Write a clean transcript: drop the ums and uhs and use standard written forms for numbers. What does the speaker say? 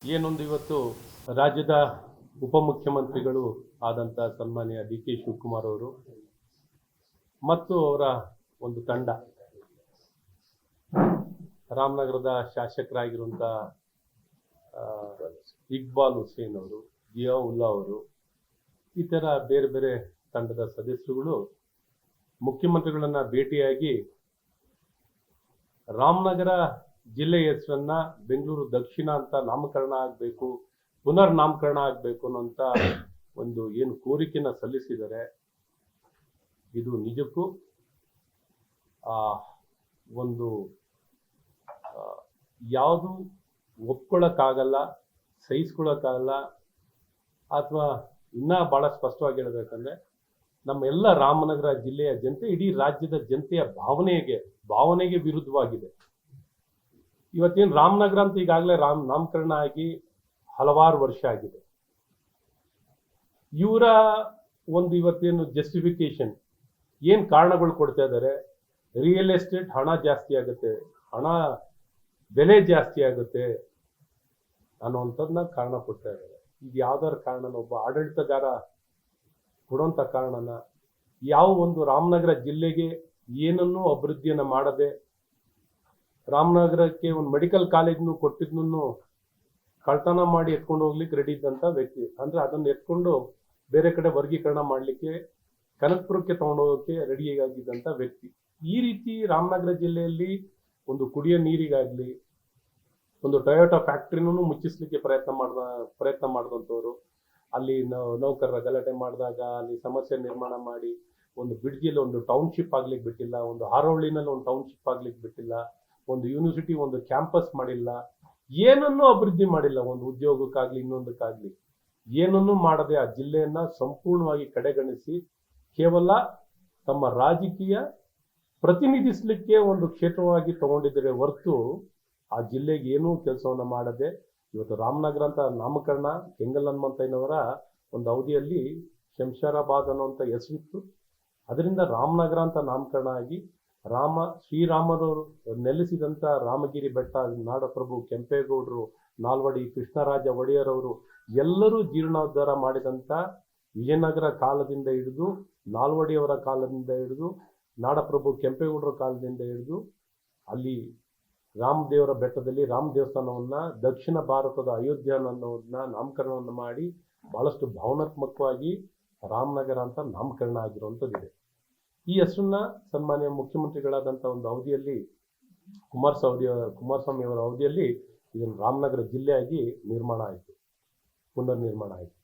ಏನೊಂದು ಇವತ್ತು ರಾಜ್ಯದ ಉಪಮುಖ್ಯಮಂತ್ರಿಗಳು ಆದಂಥ ಸನ್ಮಾನ್ಯ ಡಿ ಕೆ ಶಿವಕುಮಾರ್ ಅವರು ಮತ್ತು ಅವರ ಒಂದು ತಂಡ ರಾಮನಗರದ ಶಾಸಕರಾಗಿರುವಂಥ ಇಕ್ಬಾಲ್ ಹುಸೇನ್ ಅವರು, ಜಿಯಾ ಉಲ್ಲಾ ಅವರು, ಈ ಥರ ಬೇರೆ ಬೇರೆ ತಂಡದ ಸದಸ್ಯರುಗಳು ಮುಖ್ಯಮಂತ್ರಿಗಳನ್ನ ಭೇಟಿಯಾಗಿ ರಾಮನಗರ ಜಿಲ್ಲೆಯ ಹೆಸರನ್ನ ಬೆಂಗಳೂರು ದಕ್ಷಿಣ ಅಂತ ನಾಮಕರಣ ಆಗಬೇಕು, ಪುನರ್ ನಾಮಕರಣ ಆಗಬೇಕು ಅನ್ನೋಂಥ ಒಂದು ಏನು ಕೋರಿಕೆನ ಸಲ್ಲಿಸಿದ್ದಾರೆ. ಇದು ನಿಜಕ್ಕೂ ಒಂದು ಯಾವುದು ಒಪ್ಕೊಳ್ಳೋಕ್ಕಾಗಲ್ಲ, ಸಹಿಸ್ಕೊಳ್ಳೋಕ್ಕಾಗಲ್ಲ. ಅಥವಾ ಇನ್ನೂ ಭಾಳ ಸ್ಪಷ್ಟವಾಗಿ ಹೇಳಬೇಕಂದ್ರೆ ನಮ್ಮ ಎಲ್ಲ ರಾಮನಗರ ಜಿಲ್ಲೆಯ ಜನತೆ ಇಡೀ ರಾಜ್ಯದ ಜನತೆಯ ಭಾವನೆಗೆ ವಿರುದ್ಧವಾಗಿದೆ. ಇವತ್ತೇನು ರಾಮನಗರ ಅಂತ ಈಗಾಗಲೇ ನಾಮಕರಣ ಆಗಿ ಹಲವಾರು ವರ್ಷ ಆಗಿದೆ. ಇವರ ಒಂದು ಇವತ್ತೇನು ಜಸ್ಟಿಫಿಕೇಶನ್ ಏನು ಕಾರಣಗಳು ಕೊಡ್ತಾ ಇದ್ದಾರೆ, ರಿಯಲ್ ಎಸ್ಟೇಟ್ ಹಣ ಜಾಸ್ತಿ ಆಗುತ್ತೆ, ಹಣ ಬೆಲೆ ಜಾಸ್ತಿ ಆಗುತ್ತೆ ಅನ್ನೋವಂಥದ್ದನ್ನ ಕಾರಣ ಕೊಡ್ತಾ ಇದ್ದಾರೆ. ಈಗ ಯಾವ್ದಾರ ಕಾರಣನ ಒಬ್ಬ ಆಡಳಿತಗಾರ ಕೊಡುವಂಥ ಕಾರಣನ ಯಾವ ಒಂದು ರಾಮನಗರ ಜಿಲ್ಲೆಗೆ ಏನನ್ನೂ ಅಭಿವೃದ್ಧಿಯನ್ನು ಮಾಡದೆ, ರಾಮನಗರಕ್ಕೆ ಒಂದು ಮೆಡಿಕಲ್ ಕಾಲೇಜ್ನು ಕೊಟ್ಟಿದ್ನೂ ಕಳ್ತನ ಮಾಡಿ ಎತ್ಕೊಂಡು ಹೋಗ್ಲಿಕ್ಕೆ ರೆಡಿ ಇದ್ದಂಥ ವ್ಯಕ್ತಿ, ಅಂದ್ರೆ ಅದನ್ನು ಎತ್ಕೊಂಡು ಬೇರೆ ಕಡೆ ವರ್ಗೀಕರಣ ಮಾಡಲಿಕ್ಕೆ ಕನಕಪುರಕ್ಕೆ ತಗೊಂಡೋಗೋಕ್ಕೆ ರೆಡಿಯಾಗಿದ್ದಂಥ ವ್ಯಕ್ತಿ. ಈ ರೀತಿ ರಾಮನಗರ ಜಿಲ್ಲೆಯಲ್ಲಿ ಒಂದು ಕುಡಿಯೋ ನೀರಿಗಾಗಲಿ, ಒಂದು ಟೊಯೋಟಾ ಫ್ಯಾಕ್ಟ್ರಿನೂ ಮುಚ್ಚಿಸ್ಲಿಕ್ಕೆ ಪ್ರಯತ್ನ ಮಾಡಿದಂಥವ್ರು, ಅಲ್ಲಿ ನೌಕರರ ಗಲಾಟೆ ಮಾಡಿದಾಗ ಅಲ್ಲಿ ಸಮಸ್ಯೆ ನಿರ್ಮಾಣ ಮಾಡಿ ಒಂದು ಬಿಡ್ಜಿಯಲ್ಲಿ ಒಂದು ಟೌನ್ಶಿಪ್ ಆಗ್ಲಿಕ್ಕೆ ಬಿಟ್ಟಿಲ್ಲ, ಒಂದು ಹಾರೋಹಳ್ಳಿನಲ್ಲಿ ಒಂದು ಟೌನ್ಶಿಪ್ ಆಗ್ಲಿಕ್ಕೆ ಬಿಟ್ಟಿಲ್ಲ, ಒಂದು ಯೂನಿವರ್ಸಿಟಿ ಒಂದು ಕ್ಯಾಂಪಸ್ ಮಾಡಿಲ್ಲ, ಏನನ್ನೂ ಅಭಿವೃದ್ಧಿ ಮಾಡಿಲ್ಲ. ಒಂದು ಉದ್ಯೋಗಕ್ಕಾಗ್ಲಿ ಇನ್ನೊಂದಕ್ಕಾಗ್ಲಿ ಏನನ್ನೂ ಮಾಡದೆ ಆ ಜಿಲ್ಲೆಯನ್ನ ಸಂಪೂರ್ಣವಾಗಿ ಕಡೆಗಣಿಸಿ ಕೇವಲ ತಮ್ಮ ರಾಜಕೀಯ ಪ್ರತಿನಿಧಿಸಲಿಕ್ಕೆ ಒಂದು ಕ್ಷೇತ್ರವಾಗಿ ತಗೊಂಡಿದ್ದರೆ ಹೊರತು ಆ ಜಿಲ್ಲೆಗೆ ಏನೂ ಕೆಲಸವನ್ನು ಮಾಡದೆ ಇವತ್ತು ರಾಮನಗರ ಅಂತ ನಾಮಕರಣ ಕೆಂಗಲ್ ಹನುಮಂತಯ್ಯನವರ ಒಂದು ಅವಧಿಯಲ್ಲಿ ಶಂಷಾರಾಬಾದ್ ಅನ್ನುವಂಥ ಹೆಸರಿತ್ತು. ಅದರಿಂದ ರಾಮನಗರ ಅಂತ ನಾಮಕರಣ ಆಗಿ ಶ್ರೀರಾಮರವರು ನೆಲೆಸಿದಂಥ ರಾಮಗಿರಿ ಬೆಟ್ಟ, ನಾಡಪ್ರಭು ಕೆಂಪೇಗೌಡರು, ನಾಲ್ವಡಿ ಕೃಷ್ಣರಾಜ ಒಡೆಯರ್ ಅವರು ಎಲ್ಲರೂ ಜೀರ್ಣೋದ್ಧಾರ ಮಾಡಿದಂಥ ವಿಜಯನಗರ ಕಾಲದಿಂದ ಹಿಡಿದು, ನಾಲ್ವಡಿಯವರ ಕಾಲದಿಂದ ಹಿಡಿದು, ನಾಡಪ್ರಭು ಕೆಂಪೇಗೌಡರ ಕಾಲದಿಂದ ಹಿಡಿದು ಅಲ್ಲಿ ರಾಮದೇವರ ಬೆಟ್ಟದಲ್ಲಿ ರಾಮ ದೇವಸ್ಥಾನವನ್ನ ದಕ್ಷಿಣ ಭಾರತದ ಅಯೋಧ್ಯ ಅನ್ನೋದನ್ನ ನಾಮಕರಣವನ್ನು ಮಾಡಿ ಬಹಳಷ್ಟು ಭಾವನಾತ್ಮಕವಾಗಿ ರಾಮನಗರ ಅಂತ ನಾಮಕರಣ ಆಗಿರುವಂಥದ್ದಿದೆ. ಈ ಹೆಸರನ್ನ ಸನ್ಮಾನ್ಯ ಮುಖ್ಯಮಂತ್ರಿಗಳಾದಂಥ ಒಂದು ಅವಧಿಯಲ್ಲಿ ಕುಮಾರಸ್ವಾಮಿ ಅವರ ಅವಧಿಯಲ್ಲಿ ಇದನ್ನು ರಾಮನಗರ ಜಿಲ್ಲೆಯಾಗಿ ನಿರ್ಮಾಣ ಆಯಿತು, ಪುನರ್ ನಿರ್ಮಾಣ ಆಯಿತು.